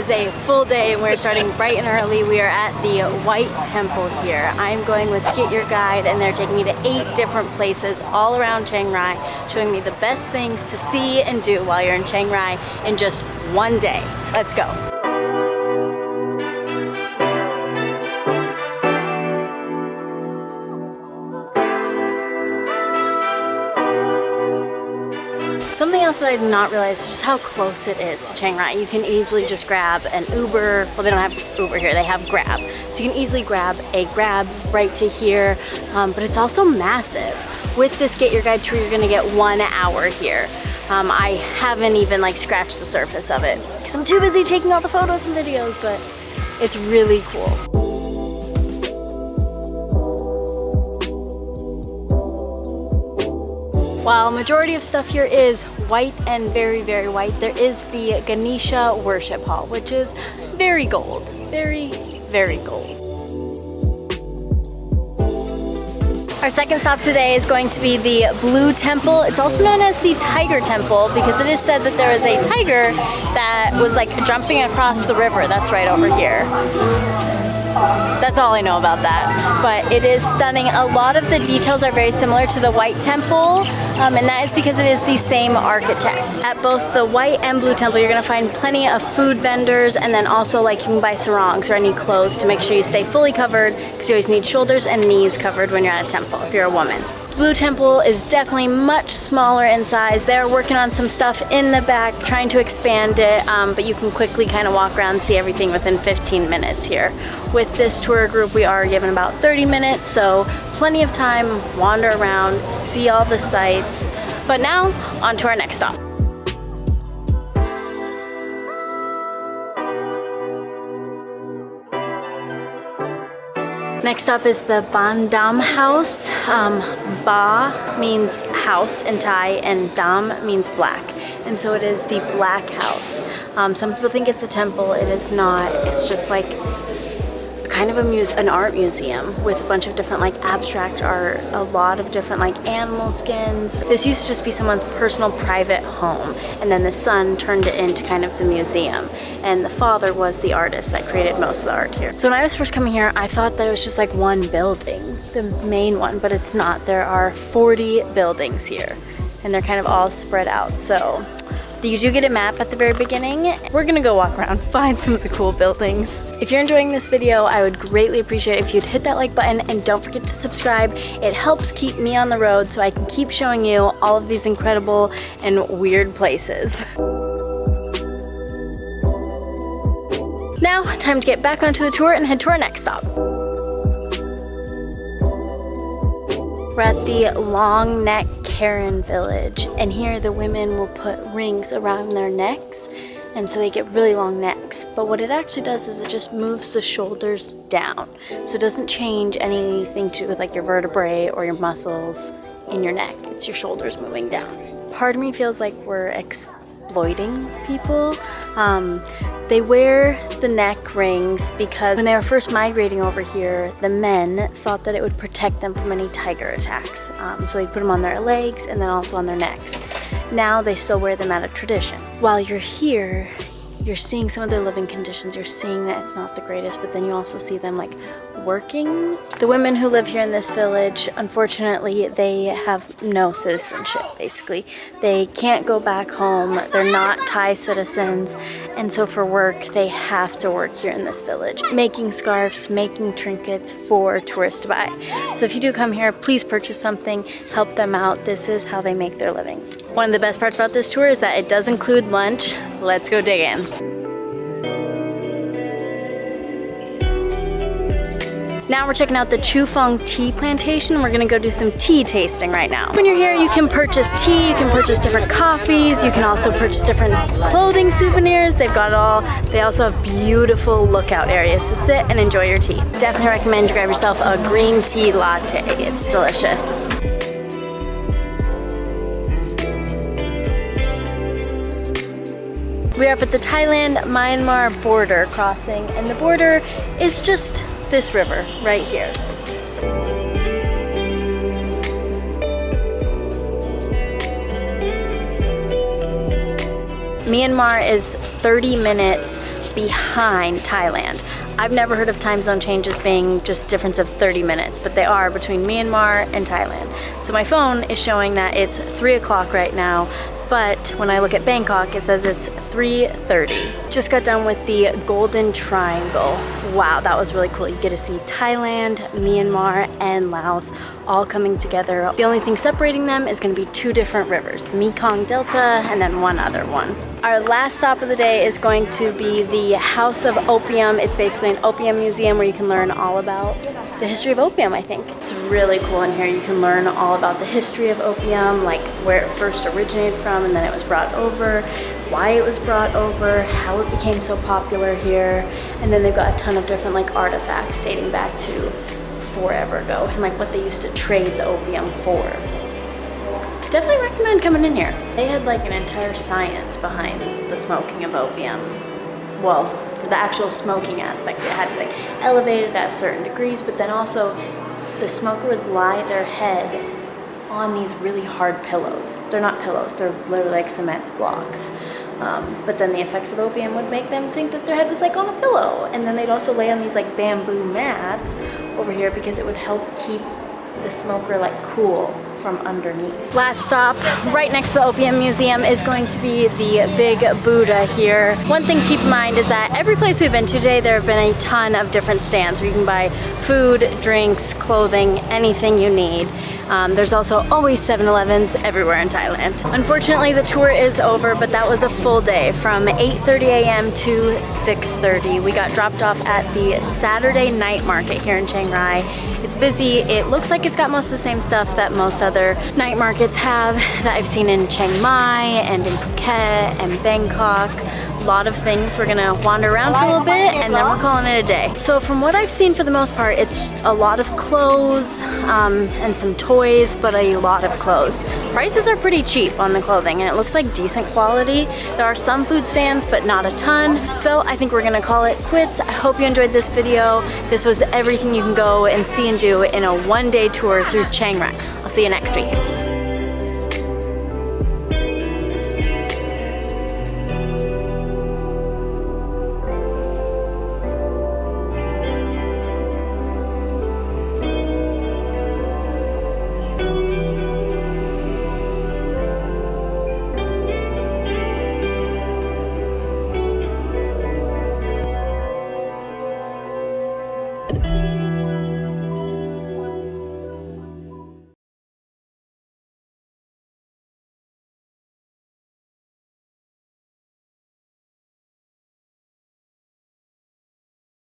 is a full day and we're starting bright and early. We are at the White Temple here. I'm going with Get Your Guide and they're taking me to 8 different places all around Chiang Rai, showing me the best things to see and do while you're in Chiang Rai in just one day. Let's go. Something else that I did not realize is just how close it is to Chiang Rai. You can easily just grab an Uber. Well, they don't have Uber here, they have Grab. So you can easily grab a Grab right to here, but it's also massive. With this Get Your Guide tour, you're gonna get 1 hour here. I haven't even like scratched the surface of it because I'm too busy taking all the photos and videos, but it's really cool. While majority of stuff here is white and very, very white, there is the Ganesha Worship Hall, which is very gold. Very, very gold. Our second stop today is going to be the Blue Temple. It's also known as the Tiger Temple because it is said that there was a tiger that was like jumping across the river. That's right over here. That's all I know about that, but it is stunning. A lot of the details are very similar to the White Temple, and that is because it is the same architect. At both the White and Blue Temple, you're gonna find plenty of food vendors, and then also like you can buy sarongs or any clothes to make sure you stay fully covered, because you always need shoulders and knees covered when you're at a temple if you're a woman. Blue Temple is definitely much smaller in size. They're working on some stuff in the back, trying to expand it, but you can quickly kind of walk around and see everything within 15 minutes here. With this tour group, we are given about 30 minutes, so plenty of time, wander around, see all the sights. But now, on to our next stop. Next up is the Bandam House. Ba means house in Thai and Dam means black. And so it is the Black House. Some people think it's a temple. It is not. It's just like kind of an art museum with a bunch of different like abstract art, a lot of different like animal skins. This used to just be someone's personal private home, and then the son turned it into kind of the museum, and the father was the artist that created most of the art here. So when I was first coming here, I thought that it was just like one building, the main one, but it's not. There are 40 buildings here and they're kind of all spread out. So you do get a map at the very beginning. We're gonna go walk around, find some of the cool buildings. If you're enjoying this video, I would greatly appreciate it if you'd hit that like button and don't forget to subscribe. It helps keep me on the road so I can keep showing you all of these incredible and weird places. Now, time to get back onto the tour and head to our next stop. We're at the Long Neck Karen village, and here the women will put rings around their necks, and so they get really long necks. But what it actually does is it just moves the shoulders down, so it doesn't change anything to do with like your vertebrae or your muscles in your neck. It's your shoulders moving down. Part of me feels like we're exploiting people. They wear the neck rings because when they were first migrating over here, the men thought that it would protect them from any tiger attacks. So they put them on their legs and then also on their necks. Now they still wear them out of tradition. While you're here, you're seeing some of their living conditions. You're seeing that it's not the greatest, but then you also see them like working. The women who live here in this village, unfortunately, they have no citizenship, basically. They can't go back home. They're not Thai citizens. And so for work, they have to work here in this village, making scarves, making trinkets for tourists to buy. So if you do come here, please purchase something, help them out. This is how they make their living. One of the best parts about this tour is that it does include lunch. Let's go dig in. Now we're checking out the Fong tea plantation. We're gonna go do some tea tasting right now. When you're here, you can purchase tea, you can purchase different coffees, you can also purchase different clothing souvenirs. They've got it all. They also have beautiful lookout areas to sit and enjoy your tea. Definitely recommend you grab yourself a green tea latte. It's delicious. We're up at the Thailand-Myanmar border crossing, and the border is just this river right here. Myanmar is 30 minutes behind Thailand. I've never heard of time zone changes being just difference of 30 minutes, but they are between Myanmar and Thailand. So my phone is showing that it's 3 o'clock right now, but when I look at Bangkok, it says it's 3:30. Just got done with the Golden Triangle. Wow, that was really cool. You get to see Thailand, Myanmar, and Laos all coming together. The only thing separating them is going to be 2 different rivers, the Mekong Delta and then one other one. Our last stop of the day is going to be the House of Opium. It's basically an opium museum where you can learn all about the history of opium, I think. It's really cool in here. You can learn all about the history of opium, like where it first originated from and then it was brought over, why it was brought over, how it became so popular here, and then they've got a ton of different like artifacts dating back to forever ago and like what they used to trade the opium for. Definitely recommend coming in here. They had like an entire science behind the smoking of opium. Well, for the actual smoking aspect, it had to be like elevated at certain degrees, but then also the smoker would lie their head on these really hard pillows. They're not pillows, they're literally like cement blocks. But then the effects of opium would make them think that their head was like on a pillow. And then they'd also lay on these like bamboo mats over here because it would help keep the smoker like cool from underneath. Last stop, right next to the Opium Museum, is going to be the Big Buddha here. One thing to keep in mind is that every place we've been to today, there have been a ton of different stands where you can buy food, drinks, clothing, anything you need. There's also always 7-Elevens everywhere in Thailand. Unfortunately, the tour is over, but that was a full day from 8:30 a.m. to 6:30. We got dropped off at the Saturday night market here in Chiang Rai. It's busy. It looks like it's got most of the same stuff that most other night markets have that I've seen in Chiang Mai and in Phuket and Bangkok. A lot of things. We're gonna wander around for a little bit and then we're calling it a day. So from what I've seen for the most part, it's a lot of clothes and some toys, but a lot of clothes. Prices are pretty cheap on the clothing and it looks like decent quality. There are some food stands, but not a ton. So I think we're gonna call it quits. I hope you enjoyed this video. This was everything you can go and see and do in a one-day tour through Chiang Rai. I'll see you next week.